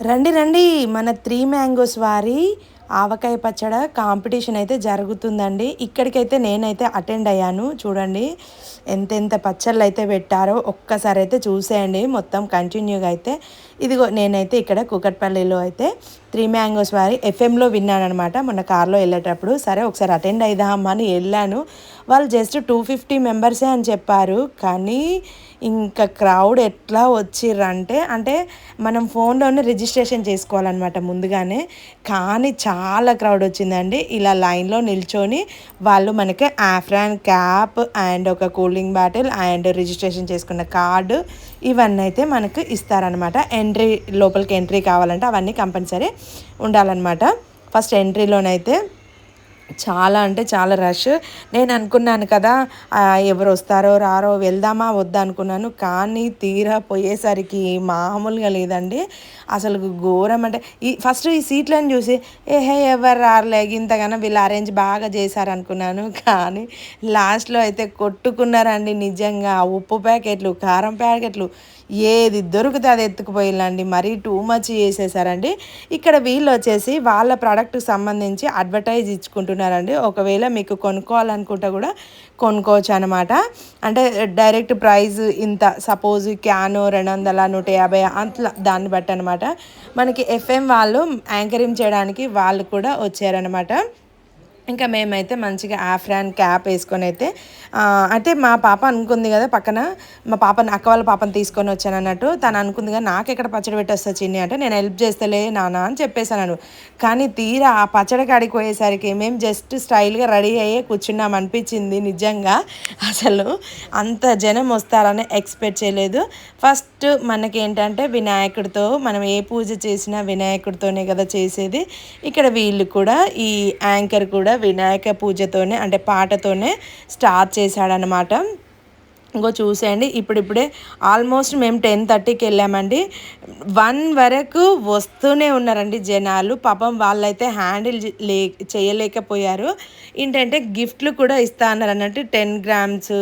రండి రండి మన 3 మ్యాంగోస్ వారి ఆవకాయ పచ్చడ కాంపిటీషన్ అయితే జరుగుతుందండి. ఇక్కడికైతే నేనైతే అటెండ్ అయ్యాను. చూడండి ఎంతెంత పచ్చళ్ళు అయితే పెట్టారో ఒక్కసారి అయితే చూసేయండి మొత్తం కంటిన్యూగా అయితే. ఇదిగో నేనైతే ఇక్కడ కూకట్పల్లిలో అయితే 3 మ్యాంగోస్ వారి ఎఫ్ఎంలో విన్నానమాట మొన్న కార్లో వెళ్ళేటప్పుడు. సరే ఒకసారి అటెండ్ అయిదామని వెళ్ళాను. వాళ్ళు జస్ట్ 250 మెంబర్సే అని చెప్పారు. కానీ ఇంకా క్రౌడ్ ఎట్లా వచ్చిర్రంటే అంటే మనం ఫోన్లోనే రిజిస్ట్రేషన్ చేసుకోవాలన్నమాట ముందుగానే. కానీ చాలా క్రౌడ్ వచ్చిందండి. ఇలా లైన్లో నిల్చొని వాళ్ళు మనకి ఆఫ్రాన్ క్యాప్ అండ్ ఒక కూలింగ్ బాటిల్ అండ్ రిజిస్ట్రేషన్ చేసుకున్న కార్డు ఇవన్నీ అయితే మనకు ఇస్తారనమాట. ఎంట్రీ లోపలికి ఎంట్రీ కావాలంటే అవన్నీ కంపల్సరీ ఉండాలన్నమాట. ఫస్ట్ ఎంట్రీలోనైతే చాలా అంటే చాలా రష్. నేను అనుకున్నాను కదా ఎవరు వస్తారో రారో వెళ్దామా వద్దా అనుకున్నాను. కానీ తీరా పోయేసరికి మామూలుగా లేదండి. అసలు ఘోరం అంటే ఫస్ట్ ఈ సీట్లను చూసి ఎవరు రారులే ఇంతగానో వీళ్ళు అరేంజ్ బాగా చేశారనుకున్నాను. కానీ లాస్ట్లో అయితే కొట్టుకున్నారండి నిజంగా. ఉప్పు ప్యాకెట్లు, కారం ప్యాకెట్లు ఏది దొరికితే అది ఎత్తుకుపోయిందండి. మరీ టూ మచ్ చేసేసారండి. ఇక్కడ వీళ్ళు వచ్చేసి వాళ్ళ ప్రోడక్ట్కి సంబంధించి అడ్వర్టైజ్ ఇచ్చుకుంటున్నారండి. ఒకవేళ మీకు కొనుక్కోవాలనుకుంటే కూడా కొనుక్కోవచ్చు అనమాట. అంటే డైరెక్ట్ ప్రైస్ ఇంత సపోజ్ క్యాను 200 150 అట్లా దాన్ని బట్టి అనమాట. మనకి ఎఫ్ఎం వాళ్ళు యాంకరింగ్ చేయడానికి వాళ్ళు కూడా వచ్చారనమాట. ఇంకా మేమైతే మంచిగా ఆఫ్రాన్ క్యాప్ వేసుకొని అయితే అంటే మా పాప అనుకుంది కదా పక్కన మా పాపని అక్క వాళ్ళ పాపని తీసుకొని వచ్చాను అన్నట్టు. తను అనుకుంది కదా నాకు ఎక్కడ పచ్చడి పెట్టేస్తా చిన్ని అంటే నేను హెల్ప్ చేస్తలే నాన్న అని చెప్పేసాను. కానీ తీరా ఆ పచ్చడి కాడికి పోయేసరికి మేము జస్ట్ స్టైల్గా రెడీ అయ్యే కూర్చున్నాం అనిపించింది నిజంగా. అసలు అంత జనం వస్తారని ఎక్స్పెక్ట్ చేయలేదు. ఫస్ట్ మనకి ఏంటంటే వినాయకుడితో మనం ఏ పూజ చేసినా వినాయకుడితోనే కదా చేసేది. ఇక్కడ వీళ్ళు కూడా ఈ యాంకర్ కూడా వినాయక పూజతోనే అంటే పాటతోనే స్టార్ట్ చేశాడనమాట. ఇంకో చూసేయండి ఇప్పుడిప్పుడే ఆల్మోస్ట్ మేము 10:30కి వెళ్ళామండి. 1 వరకు వస్తూనే ఉన్నారండి జనాలు. పాపం వాళ్ళైతే హ్యాండిల్ చేయలేకపోయారు. ఏంటంటే గిఫ్ట్లు కూడా ఇస్తా అన్నారు అన్నట్టు 10 గ్రామ్స్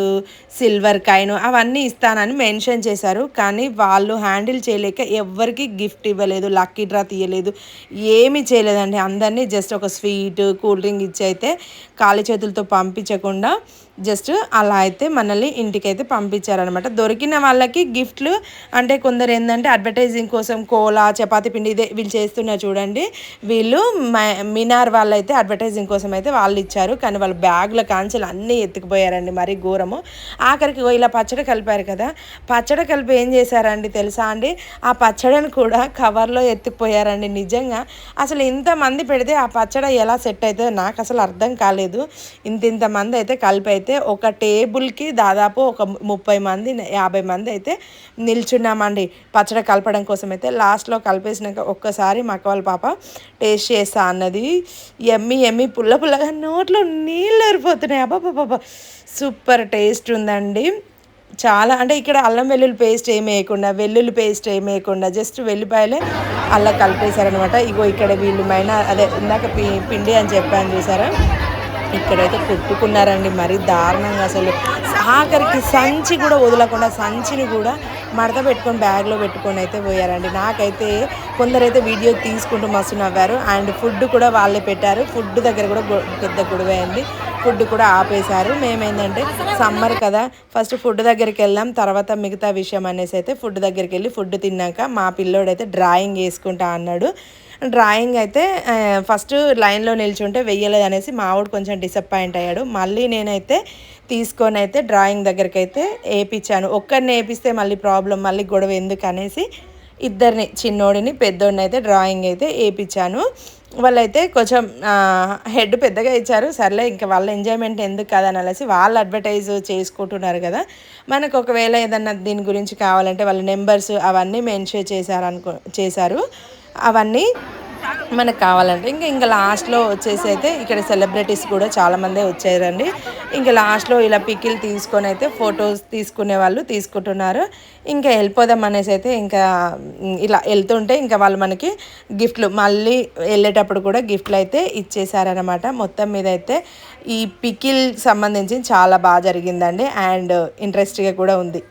సిల్వర్ కాయిన్ అవన్నీ ఇస్తానని మెన్షన్ చేశారు. కానీ వాళ్ళు హ్యాండిల్ చేయలేక ఎవ్వరికి గిఫ్ట్ ఇవ్వలేదు, లక్కీ డ్రా తీయలేదు, ఏమీ చేయలేదండి. అందరినీ జస్ట్ ఒక స్వీట్ కూల్ డ్రింక్ ఇచ్చి అయితే ఖాళీ చేతులతో పంపించకుండా జస్ట్ అలా అయితే మనల్ని ఇంటికైతే పంపించారనమాట. దొరికిన వాళ్ళకి గిఫ్ట్లు అంటే కొందరు ఏంటంటే అడ్వర్టైజింగ్ కోసం కోలా చపాతీ పిండి ఇదే వీళ్ళు చేస్తున్నారు చూడండి. వీళ్ళు మినార్ వాళ్ళు అయితే అడ్వర్టైజింగ్ కోసం అయితే వాళ్ళు ఇచ్చారు. కానీ వాళ్ళ బ్యాగుల కాంచెలు అన్నీ ఎత్తుకుపోయారండి. మరీ ఘోరము. ఆఖరికి ఇలా పచ్చడి కలిపారు కదా, పచ్చడి కలిపి ఏం చేశారండి తెలుసా అండి, ఆ పచ్చడిని కూడా కవర్లో ఎత్తుకుపోయారండి. నిజంగా అసలు ఇంతమంది పెడితే ఆ పచ్చడి ఎలా సెట్ అవుతుందో నాకు అసలు అర్థం కాలేదు. ఇంతమంది అయితే కలిపి అయితే ఒక టేబుల్కి దాదాపు ఒక 30 మంది 50 మంది అయితే నిల్చున్నామండి పచ్చడి కలపడం కోసం అయితే. లాస్ట్లో కలిపేసినాక ఒక్కసారి మా అక్క వాళ్ళ పాప టేస్ట్ చేస్తా అన్నది. ఎమ్మి ఎమ్మి పుల్ల పుల్లగా నోట్లో నీళ్ళు ఊరిపోతున్నాయి. అబ్బాబ్బాబ్బా సూపర్ టేస్ట్ ఉందండి. చాలా అంటే ఇక్కడ అల్లం వెల్లుల్లి పేస్ట్ ఏమి వేయకుండా వెల్లుల్లి పేస్ట్ ఏమి వేయకుండా జస్ట్ వెల్లిపాయలే అలా కలిపేశారనమాట. ఇగో ఇక్కడ వీళ్ళు అదే ఇందాక పిండి అని చెప్పాను చూసారా, ఇక్కడైతే కొట్టుకున్నారండి మరీ దారుణంగా. అసలు ఆఖరికి సంచి కూడా వదలకుండా సంచిని కూడా మడత పెట్టుకొని బ్యాగ్లో పెట్టుకొని అయితే పోయారండి. నాకైతే కొందరైతే వీడియో తీసుకుంటూ మస్తు నవ్వారు. అండ్ ఫుడ్ కూడా వాళ్ళే పెట్టారు. ఫుడ్ దగ్గర కూడా పెద్ద గొడవ అయింది. ఫుడ్ కూడా ఆపేశారు. మేమేంటంటే సమ్మర్ కదా ఫస్ట్ ఫుడ్ దగ్గరికి వెళ్ళాం, తర్వాత మిగతా విషయం అనేసి అయితే ఫుడ్ దగ్గరికి వెళ్ళి ఫుడ్ తిన్నాక మా పిల్లోడైతే డ్రాయింగ్ వేసుకుంటా అన్నాడు. డ్రాయింగ్ అయితే ఫస్ట్ లైన్లో నిల్చుంటే వెయ్యలేదు అనేసి మావాడు కొంచెం డిసప్పాయింట్ అయ్యాడు. మళ్ళీ నేనైతే తీసుకొని అయితే డ్రాయింగ్ దగ్గరికి అయితే వేయించాను. ఒక్కరిని వేపిస్తే మళ్ళీ ప్రాబ్లం, మళ్ళీ గొడవ ఎందుకు అనేసి ఇద్దరిని చిన్నోడిని పెద్దోడిని అయితే డ్రాయింగ్ అయితే వేయించాను. వాళ్ళైతే కొంచెం హెడ్ పెద్దగా ఇచ్చారు. సర్లే ఇంకా వాళ్ళ ఎంజాయ్మెంట్ ఎందుకు కాదని అనేసి వాళ్ళు అడ్వర్టైజ్ చేసుకుంటున్నారు కదా, మనకు ఒకవేళ ఏదన్నా దీని గురించి కావాలంటే వాళ్ళ నెంబర్స్ అవన్నీ మెన్షన్ చేశారు. అవన్నీ మనకు కావాలంటే ఇంకా లాస్ట్లో వచ్చేసి అయితే ఇక్కడ సెలబ్రిటీస్ కూడా చాలామంది వచ్చారండి. ఇంకా లాస్ట్లో ఇలా పికిల్ తీసుకొని అయితే ఫొటోస్ తీసుకునే వాళ్ళు తీసుకుంటున్నారు. ఇంకా వెళ్ళిపోదాం అనేసి అయితే ఇంకా ఇలా వెళ్తుంటే ఇంకా వాళ్ళు మనకి గిఫ్ట్లు మళ్ళీ వెళ్ళేటప్పుడు కూడా గిఫ్ట్లు అయితే ఇచ్చేసారనమాట. మొత్తం మీద అయితే ఈ పికిల్ సంబంధించి చాలా బాగా జరిగిందండి అండ్ ఇంట్రెస్ట్గా కూడా ఉంది.